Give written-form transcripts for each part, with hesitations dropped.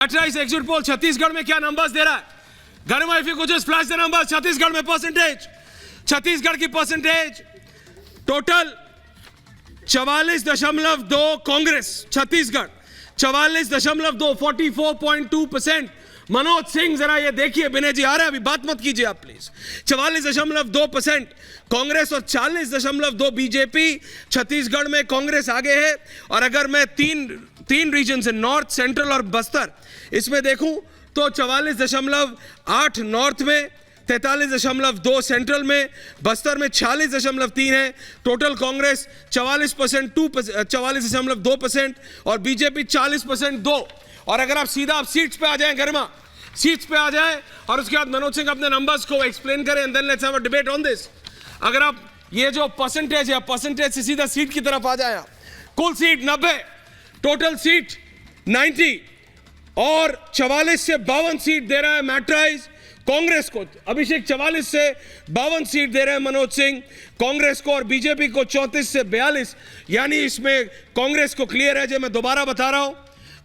मैट्राइज exit poll Chhattisgarh में क्या numbers they रहा है? गर्मा, if you could just flash the numbers. Chhattisgarh में परसेंटेज, छत्तीसगढ़ की परसेंटेज टोटल 44.2 कांग्रेस, छत्तीसगढ़ 44.2 44.2%। मनोज सिंह जरा ये देखिए, विनय जी आ रहे हैं, अभी बात मत कीजिए आप प्लीज। 44.2% कांग्रेस और 40.2 बीजेपी। छत्तीसगढ़ में कांग्रेस आगे है। और अगर मैं तीन रीजन से, नॉर्थ, सेंट्रल और बस्तर, इसमें देखूं तो 44.8 नॉर्थ में, 43.2 सेंट्रल में, बस्तर में 46.3 है। टोटल कांग्रेस 44.2% और बीजेपी 40.2। और अगर आप सीधा आप सीट्स पे आ जाएं, गर्मा सीट्स पे आ जाएं और उसके बाद मनोज सिंह अपने नंबर्स को एक्सप्लेन करें and then let's have a debate on this. अगर आप ये जो परसेंटेज है, परसेंटेज से सीधा सीट की तरफ आ जाए, कुल सीट 90, टोटल सीट 90 और 44 से 52 सीट दे रहा है मैट्राइज कांग्रेस को। अभिषेक 44 से 52 सीट दे रहे हैं मनोज सिंह कांग्रेस को, और बीजेपी को 34 से 42। यानी इसमें कांग्रेस को क्लियर है। जो मैं दोबारा बता रहा हूं,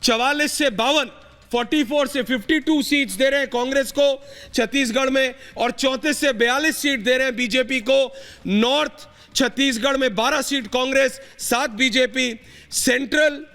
44 से 52, 44 से 52 सीट्स दे रहे हैं कांग्रेस को छत्तीसगढ़ में, और 34 से 42 सीट दे रहे हैं बीजेपी को। नॉर्थ छत्तीसगढ़ में 12 seat Congress, 7 BJP. Central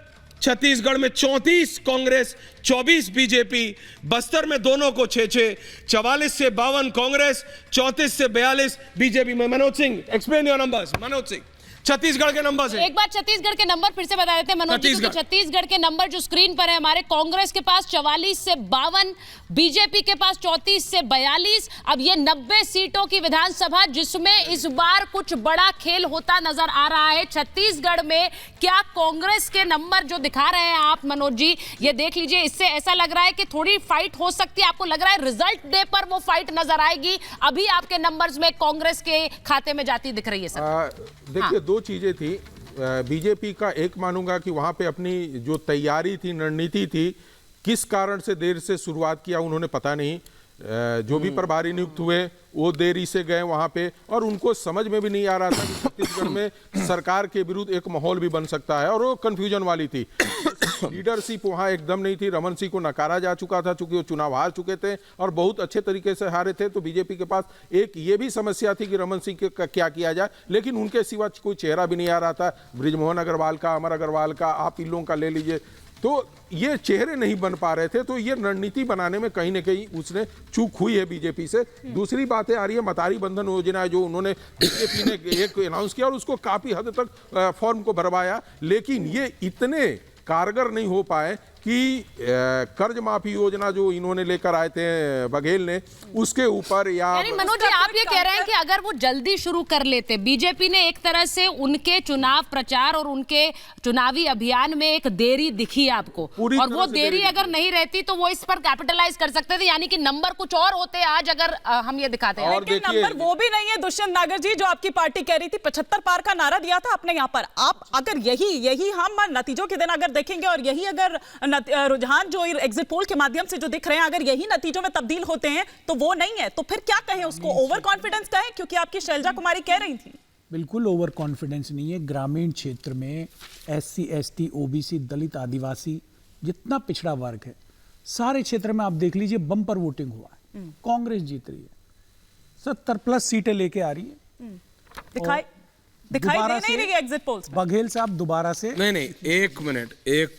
Chhattisgarh में 34 कांग्रेस, 24 बीजेपी। बस्तर में दोनों को 6-6, 44 से 52 कांग्रेस, 34 से 42 बीजेपी में। Manoj Singh, explain your numbers. Manoj Singh, Chhattisgarh के नंबर से एक बार छत्तीसगढ़ के नंबर फिर से बता देते हैं मनोज जी। तो छत्तीसगढ़ के नंबर जो स्क्रीन पर है हमारे, कांग्रेस के पास 44 से 52, बीजेपी के पास 34 से 42। अब ये 90 सीटों की विधानसभा, जिसमें इस बार कुछ बड़ा खेल होता नजर आ रहा है छत्तीसगढ़ में। क्या कांग्रेस के नंबर जो दिखा रहे हैं आप मनोज जी, ये देख लीजिए, इससे ऐसा लग रहा है कि थोड़ी फाइट हो सकती है। आपको लग रहा है रिजल्ट डे पर वो फाइट नजर आएगी? अभी आपके नंबर्स में कांग्रेस के खाते में जाती दिख रही है सर। देखिए, दो चीजें थी। बीजेपी का एक मानूंगा कि वहां पे अपनी जो तैयारी थी, रणनीति थी, किस कारण से देर से शुरुआत किया उन्होंने पता नहीं। जो भी प्रभारी नियुक्त हुए वो देरी से गए वहां पे, और उनको समझ में भी नहीं आ रहा था कि छत्तीसगढ़ में सरकार के विरुद्ध एक माहौल भी बन सकता है, और वो कंफ्यूजन वाली थी। लीडरशिप वहां एकदम नहीं थी। रमन सिंह को नकारा जा चुका था चूंकि वो चुनाव हार चुके थे और बहुत अच्छे तरीके से हारे थे। तो बीजेपी के पास एक ये भी समस्या थी कि रमन सिंह का क्या किया जाए, लेकिन उनके सिवा कोई चेहरा भी नहीं आ रहा था। बृजमोहन अग्रवाल का, अमर अग्रवाल का, आप इन लोगों का ले लीजिए, तो ये चेहरे नहीं बन पा रहे थे। तो ये रणनीति बनाने में कहीं ना कहीं उसने चूक हुई है बीजेपी से। दूसरी बात आ रही है मतारी बंधन योजना, जो उन्होंने बीजेपी ने एक अनाउंस किया और उसको काफी हद तक फॉर्म को भरवाया, लेकिन ये इतने कारगर नहीं हो पाए कि कर्ज माफी योजना जो इन्होंने लेकर आए थे बघेल ने, उसके ऊपर या मनोज जी आप ये कह रहे हैं कि अगर वो जल्दी शुरू कर लेते, बीजेपी ने एक तरह से उनके चुनाव प्रचार और उनके चुनावी अभियान में एक देरी दिखी आपको, और वो देरी अगर नहीं रहती तो वो इस पर कैपिटलाइज कर सकते थे, यानी कि नंबर कुछ और होते आज अगर हम ये दिखाते हैं। लेकिन नंबर वो भी नहीं है दुष्यंत नागर जी, जो आपकी पार्टी कह रही थी 75 पार का नारा दिया था आपने यहाँ पर। आप अगर यही हम नतीजों के दिन अगर देखेंगे और यही अगर रुझान जो एग्जिट पोल के माध्यम से जो दिख रहे हैं, अगर यही नतीजों में तब्दील होते हैं तो वो नहीं है, तो फिर क्या कहें उसको? ओवर कॉन्फिडेंस कहें? क्योंकि आपकी शैलजा कुमारी कह रही थी। बिल्कुल ओवर कॉन्फिडेंस नहीं है। ग्रामीण क्षेत्र में SC ST OBC दलित आदिवासी जितना पिछड़ा वर्ग है, सारे क्षेत्र में आप देख लीजिए बम्पर वोटिंग हुआ है। कांग्रेस जीत रही है, 70+ सीटें लेके आ रही है। दिखाई दे नहीं रही एग्जिट पोल्स। बघेल साहब दोबारा से नहीं, एक मिनट, एक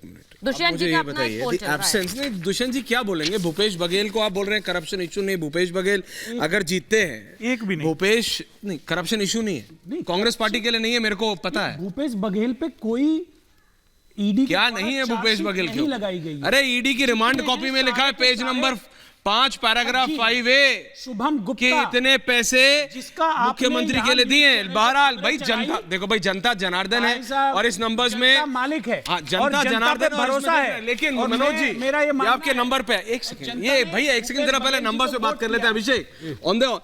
मिनट, दुष्यंत जी ये बताइए, एब्सेंस नहीं, दुष्यंत जी क्या बोलेंगे? भूपेश बघेल को आप बोल रहे हैं करप्शन इशू नहीं, भूपेश बघेल अगर जीतते हैं, एक भी नहीं, भूपेश नहीं, करप्शन इशू नहीं है, कांग्रेस पार्टी के लिए नहीं है, मेरे को पता है। भूपेश बघेल पे कोई ईडी क्या नहीं है भूपेश बघेल क्यों लगाई गई? अरे ईडी की रिमांड कॉपी में लिखा है, page number 5 paragraph 5A, Shubham Gupta कि इतने पैसे जिसका मुख्यमंत्री के लिए दिए। बहरहाल भाई, जनता देखो भाई, जनता जनार्दन है और इस नंबर्स में मालिक है। हाँ, जनता जनार्दन भरोसा है। लेकिन मनोज जी मेरा ये आपके नंबर पे एक सेकंड, ये भैया एक सेकंड जरा पहले नंबर से बात कर लेते हैं। अभिषेक ऑन द